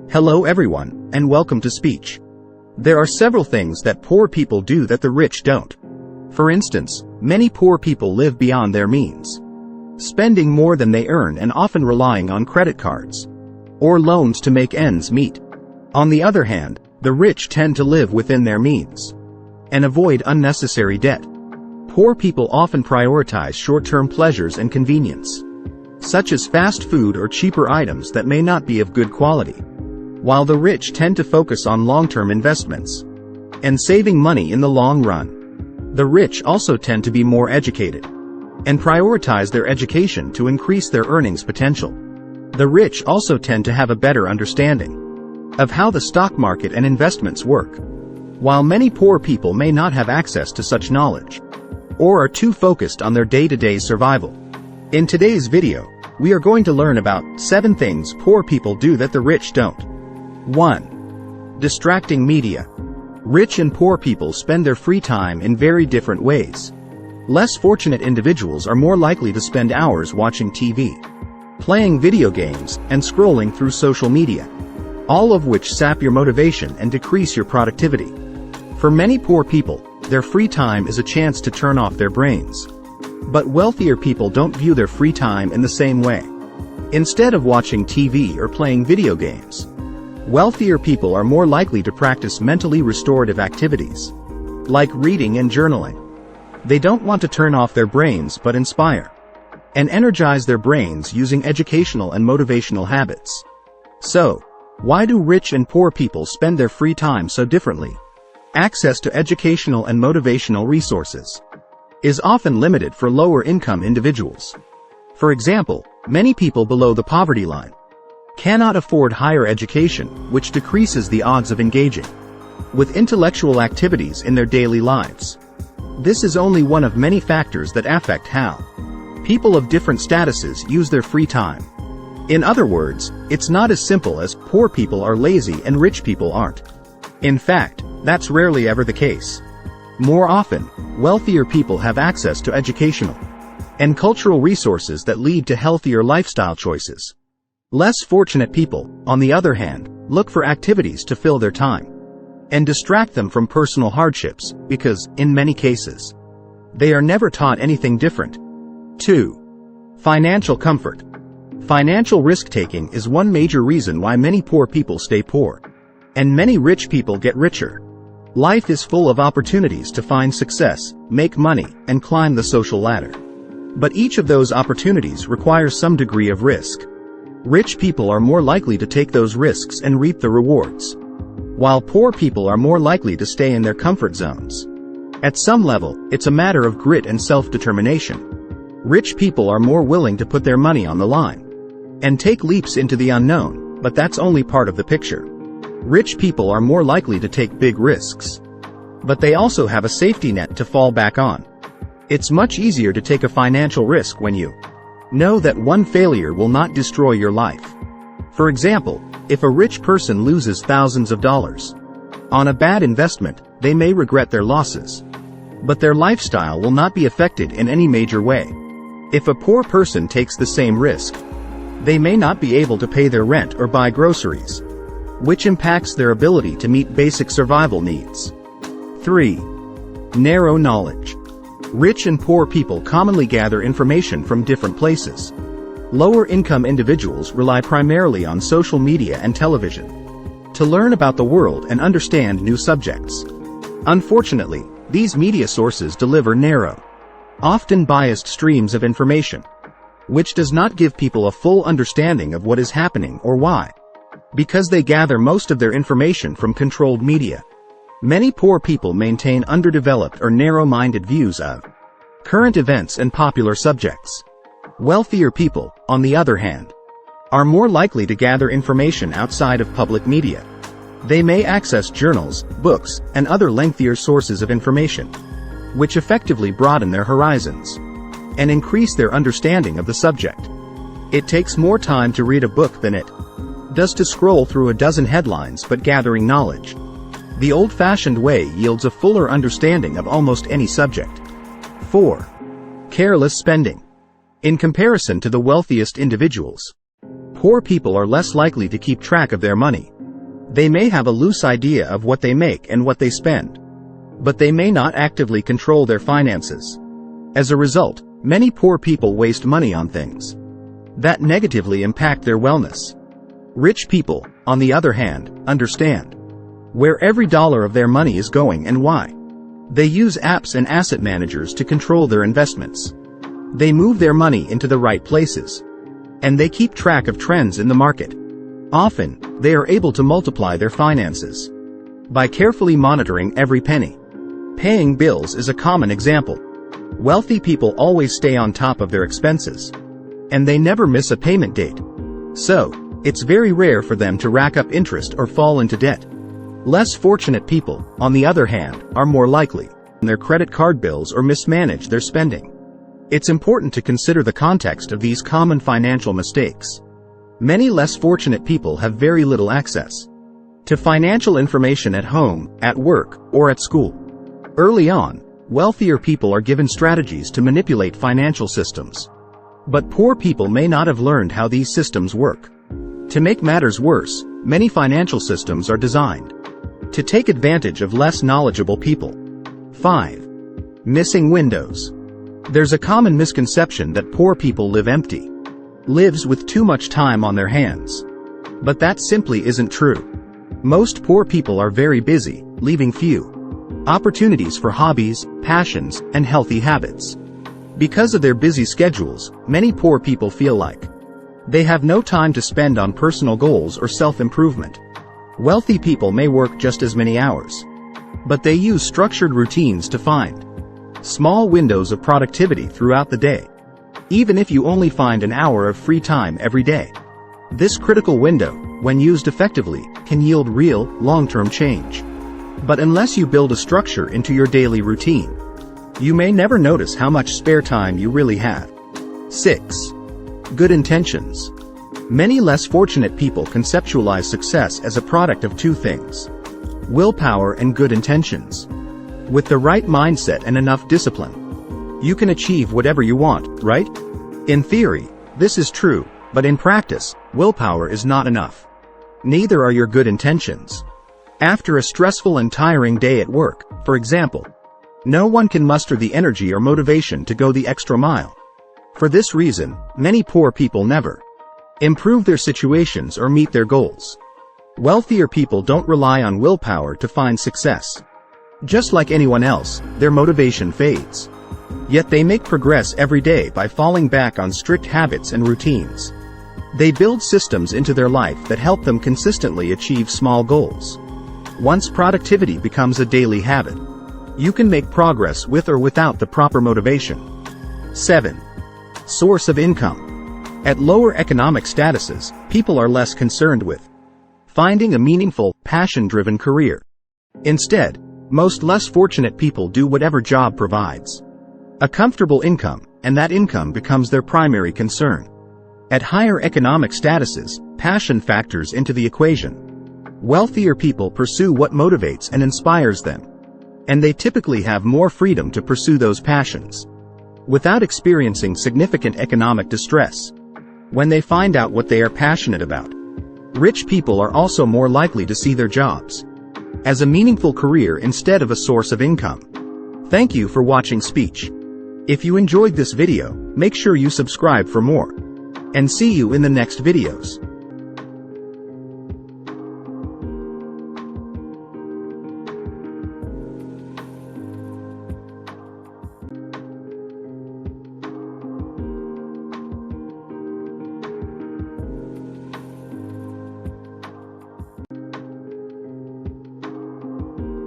Hello everyone, and welcome to Speech. There are several things that poor people do that the rich don't. For instance, many poor people live beyond their means, spending more than they earn and often relying on credit cards or loans to make ends meet. On the other hand, the rich tend to live within their means and avoid unnecessary debt. Poor people often prioritize short-term pleasures and convenience, such as fast food or cheaper items that may not be of good quality, while the rich tend to focus on long-term investments and saving money in the long run. The rich also tend to be more educated and prioritize their education to increase their earnings potential. The rich also tend to have a better understanding of how the stock market and investments work, while many poor people may not have access to such knowledge or are too focused on their day-to-day survival. In today's video, we are going to learn about 7 things poor people do that the rich don't. 1. Distracting media. Rich and poor people spend their free time in very different ways. Less fortunate individuals are more likely to spend hours watching TV, playing video games, and scrolling through social media, all of which sap your motivation and decrease your productivity. For many poor people, their free time is a chance to turn off their brains. But wealthier people don't view their free time in the same way. Instead of watching TV or playing video games, wealthier people are more likely to practice mentally restorative activities, like reading and journaling. They don't want to turn off their brains but inspire and energize their brains using educational and motivational habits. So, why do rich and poor people spend their free time so differently? Access to educational and motivational resources is often limited for lower-income individuals. For example, many people below the poverty line cannot afford higher education, which decreases the odds of engaging with intellectual activities in their daily lives. This is only one of many factors that affect how people of different statuses use their free time. In other words, it's not as simple as poor people are lazy and rich people aren't. In fact, that's rarely ever the case. More often, wealthier people have access to educational and cultural resources that lead to healthier lifestyle choices. Less fortunate people, on the other hand, look for activities to fill their time and distract them from personal hardships because, in many cases, they are never taught anything different. 2. Financial comfort. Financial risk-taking is one major reason why many poor people stay poor, and many rich people get richer. Life is full of opportunities to find success, make money, and climb the social ladder. But each of those opportunities requires some degree of risk. Rich people are more likely to take those risks and reap the rewards, while poor people are more likely to stay in their comfort zones. At some level, it's a matter of grit and self-determination. Rich people are more willing to put their money on the line and take leaps into the unknown, but that's only part of the picture. Rich people are more likely to take big risks, but they also have a safety net to fall back on. It's much easier to take a financial risk when you know that one failure will not destroy your life. For example, if a rich person loses thousands of dollars on a bad investment, they may regret their losses, but their lifestyle will not be affected in any major way. If a poor person takes the same risk, they may not be able to pay their rent or buy groceries, which impacts their ability to meet basic survival needs. 3. Narrow knowledge. Rich and poor people commonly gather information from different places. Lower-income individuals rely primarily on social media and television to learn about the world and understand new subjects. Unfortunately, these media sources deliver narrow, often biased streams of information, which does not give people a full understanding of what is happening or why, because they gather most of their information from controlled media. Many poor people maintain underdeveloped or narrow-minded views of current events and popular subjects. Wealthier people, on the other hand, are more likely to gather information outside of public media. They may access journals, books, and other lengthier sources of information, which effectively broaden their horizons and increase their understanding of the subject. It takes more time to read a book than it does to scroll through a dozen headlines but gathering knowledge the old-fashioned way yields a fuller understanding of almost any subject. 4. Careless spending. In comparison to the wealthiest individuals, poor people are less likely to keep track of their money They may have a loose idea of what they make and what they spend, but they may not actively control their finances. As a result, many poor people waste money on things that negatively impact their wellness. Rich people, on the other hand, understand where every dollar of their money is going and why. They use apps and asset managers to control their investments. They move their money into the right places, and they keep track of trends in the market. Often, they are able to multiply their finances by carefully monitoring every penny. Paying bills is a common example. Wealthy people always stay on top of their expenses, and they never miss a payment date. So, it's very rare for them to rack up interest or fall into debt. Less fortunate people, on the other hand, are more likely to pay their credit card bills or mismanage their spending. It's important to consider the context of these common financial mistakes. Many less fortunate people have very little access to financial information at home, at work, or at school. Early on, wealthier people are given strategies to manipulate financial systems. But poor people may not have learned how these systems work. To make matters worse, many financial systems are designed to take advantage of less knowledgeable people. 5. Missing windows. There's a common misconception that poor people lives with too much time on their hands. But that simply isn't true. Most poor people are very busy, leaving few opportunities for hobbies, passions, and healthy habits. Because of their busy schedules, many poor people feel like they have no time to spend on personal goals or self-improvement. Wealthy people may work just as many hours, but they use structured routines to find small windows of productivity throughout the day. Even if you only find an hour of free time every day, this critical window, when used effectively, can yield real, long-term change. But unless you build a structure into your daily routine, you may never notice how much spare time you really have. 6. Good intentions. Many less fortunate people conceptualize success as a product of two things: willpower and good intentions. With the right mindset and enough discipline, you can achieve whatever you want, right? In theory, this is true, but in practice, willpower is not enough. Neither are your good intentions. After a stressful and tiring day at work, for example, no one can muster the energy or motivation to go the extra mile. For this reason, many poor people never improve their situations or meet their goals. Wealthier people don't rely on willpower to find success. Just like anyone else, their motivation fades. Yet they make progress every day by falling back on strict habits and routines. They build systems into their life that help them consistently achieve small goals. Once productivity becomes a daily habit, you can make progress with or without the proper motivation. 7. Source of income. At lower economic statuses, people are less concerned with finding a meaningful, passion-driven career. Instead, most less fortunate people do whatever job provides a comfortable income, and that income becomes their primary concern. At higher economic statuses, passion factors into the equation. Wealthier people pursue what motivates and inspires them, and they typically have more freedom to pursue those passions without experiencing significant economic distress when they find out what they are passionate about. Rich people are also more likely to see their jobs as a meaningful career instead of a source of income. Thank you for watching Speech. If you enjoyed this video, make sure you subscribe for more, and see you in the next videos.